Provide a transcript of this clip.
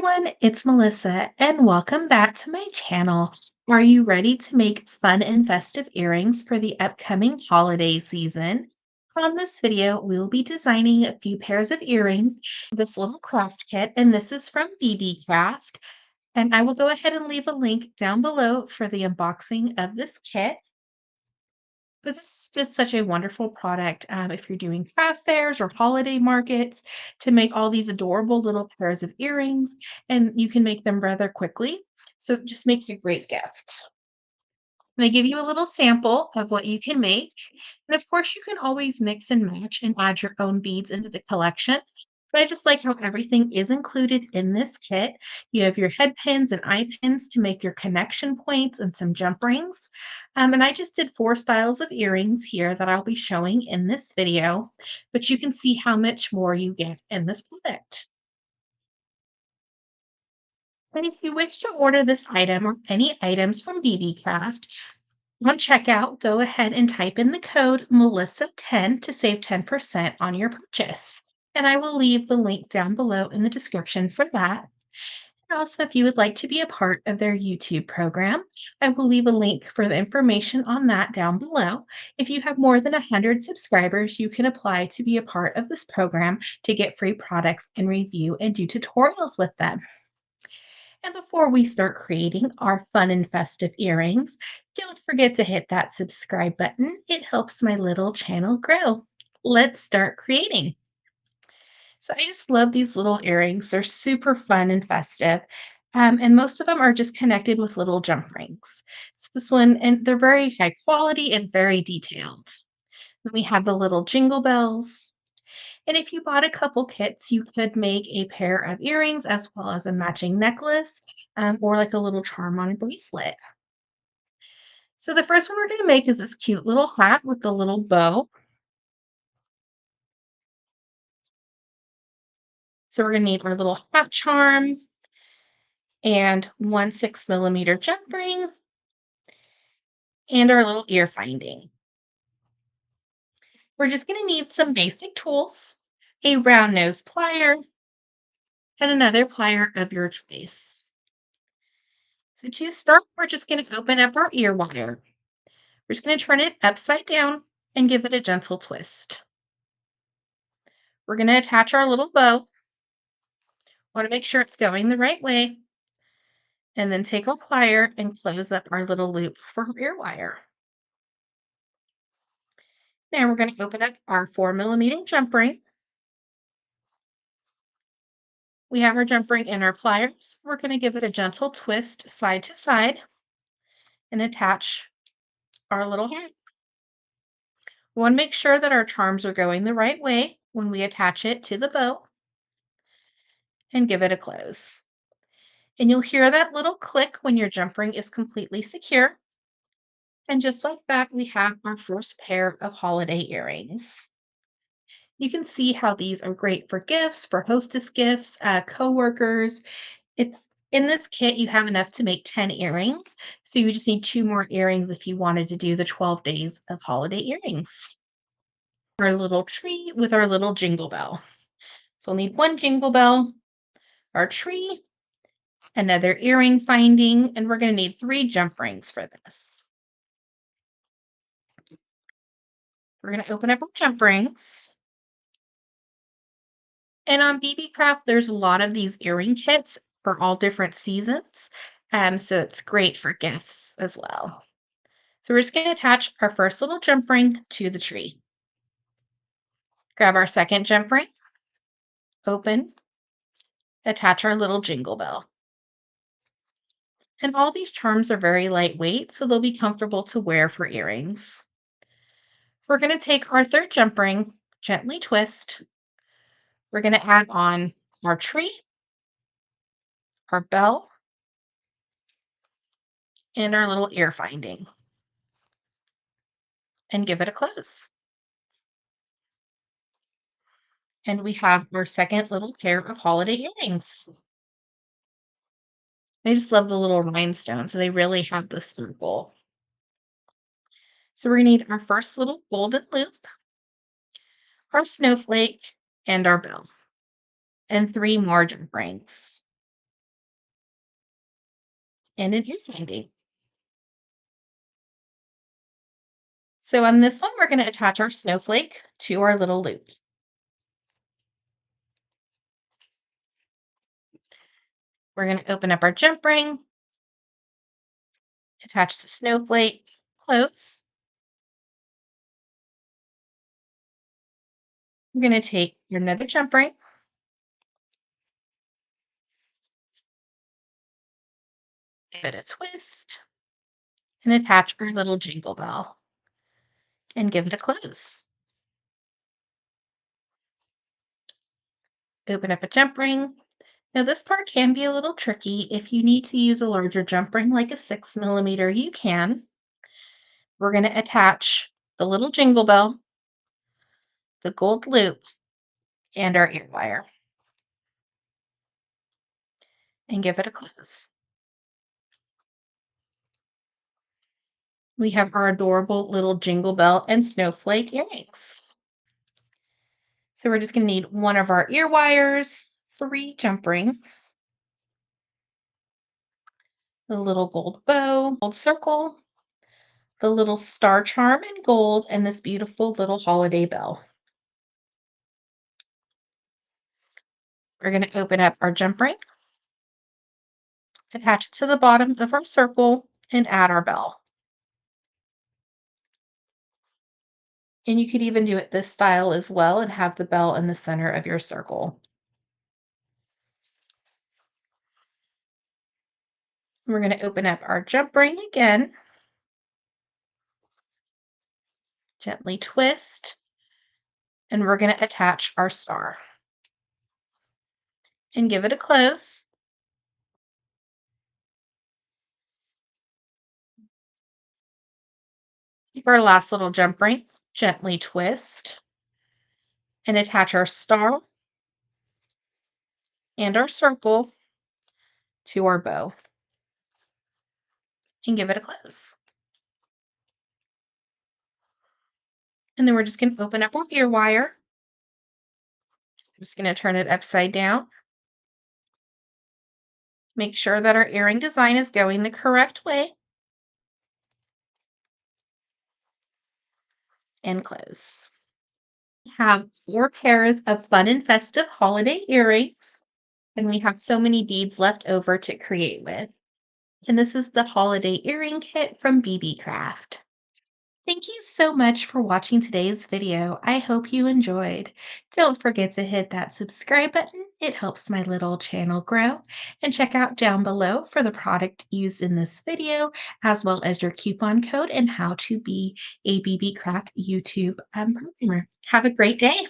everyone, it's Melissa, and welcome back to my channel. Are you ready to make fun and festive earrings for the upcoming holiday season? On this video, we will be designing a few pairs of earrings, this little craft kit, and this is from Beebeecraft. And I will go ahead and leave a link down below for the unboxing of this kit. But this is just such a wonderful product if you're doing craft fairs or holiday markets to make all these adorable little pairs of earrings, and you can make them rather quickly. So it just makes a great gift. They give you a little sample of what you can make. And of course, you can always mix and match and add your own beads into the collection. But I just like how everything is included in this kit. You have your head pins and eye pins to make your connection points and some jump rings. And I just did 4 styles of earrings here that I'll be showing in this video, but you can see how much more you get in this product. And if you wish to order this item or any items from Beebeecraft, on checkout, go ahead and type in the code Melissa10 to save 10% on your purchase. And I will leave the link down below in the description for that. And also, if you would like to be a part of their YouTube program, I will leave a link for the information on that down below. If you have more than 100 subscribers, you can apply to be a part of this program to get free products and review and do tutorials with them. And before we start creating our fun and festive earrings, don't forget to hit that subscribe button. It helps my little channel grow. Let's start creating. So I just love these little earrings. They're super fun and festive. And most of them are just connected with little jump rings. So this one, and they're very high quality and very detailed. Then we have the little jingle bells. And if you bought a couple kits, you could make a pair of earrings as well as a matching necklace or like a little charm on a bracelet. So the first one we're going to make is this cute little hat with the little bow. So we're going to need our little hat charm and 1 6 mm jump ring and our little ear finding. We're just going to need some basic tools, a round nose plier, and another plier of your choice. So to start, we're just going to open up our ear wire. We're just going to turn it upside down and give it a gentle twist. We're going to attach our little bow. Want to make sure it's going the right way. And then take a plier and close up our little loop for our ear wire. Now we're going to open up our 4 mm jump ring. We have our jump ring in our pliers. We're going to give it a gentle twist side to side and attach our little hat. We want to make sure that our charms are going the right way when we attach it to the bow and give it a close. And you'll hear that little click when your jump ring is completely secure. And just like that, we have our first pair of holiday earrings. You can see how these are great for gifts, for hostess gifts, coworkers. It's in this kit, you have enough to make 10 earrings. So you just need 2 more earrings if you wanted to do the 12 days of holiday earrings. Our little tree with our little jingle bell. So we'll need 1 jingle bell, our tree, another earring finding, and we're going to need 3 jump rings for this. We're going to open up our jump rings. And on Beebeecraft, there's a lot of these earring kits for all different seasons. So it's great for gifts as well. So we're just going to attach our first little jump ring to the tree. Grab our second jump ring, open, attach our little jingle bell. And all these charms are very lightweight, so they'll be comfortable to wear for earrings. We're going to take our third jump ring, gently twist. We're going to add on our tree, our bell, and our little ear finding, and give it a close. And we have our second little pair of holiday earrings. I just love the little rhinestones, so they really have the sparkle. So we're going to need our first little golden loop, our snowflake, and our bell, and 3 more jump rings. and an ear finding. So on this one, we're going to attach our snowflake to our little loop. We're going to open up our jump ring, attach the snowflake, close. We're going to take another jump ring, give it a twist, and attach our little jingle bell and give it a close. Open up a jump ring. Now this part can be a little tricky. If you need to use a larger jump ring like a 6 millimeter, you can. We're going to attach the little jingle bell, the gold loop, and our ear wire and give it a close. We have our adorable little jingle bell and snowflake earrings. So we're just going to need one of our ear wires, 3 jump rings, the little gold bow, gold circle, the little star charm in gold, and this beautiful little holiday bell. We're going to open up our jump ring, attach it to the bottom of our circle, and add our bell. And you could even do it this style as well and have the bell in the center of your circle. We're going to open up our jump ring again, gently twist, and we're going to attach our star and give it a close. Take our last little jump ring, gently twist, and attach our star and our circle to our bow and give it a close. And then we're just going to open up our ear wire. I'm just going to turn it upside down. Make sure that our earring design is going the correct way and close. Have 4 pairs of fun and festive holiday earrings, and we have so many beads left over to create with. And this is the holiday earring kit from Beebeecraft. Thank you so much for watching today's video. I hope you enjoyed. Don't forget to hit that subscribe button. It helps my little channel grow. And check out down below for the product used in this video, as well as your coupon code and how to be a Beebeecraft YouTube partner. Have a great day.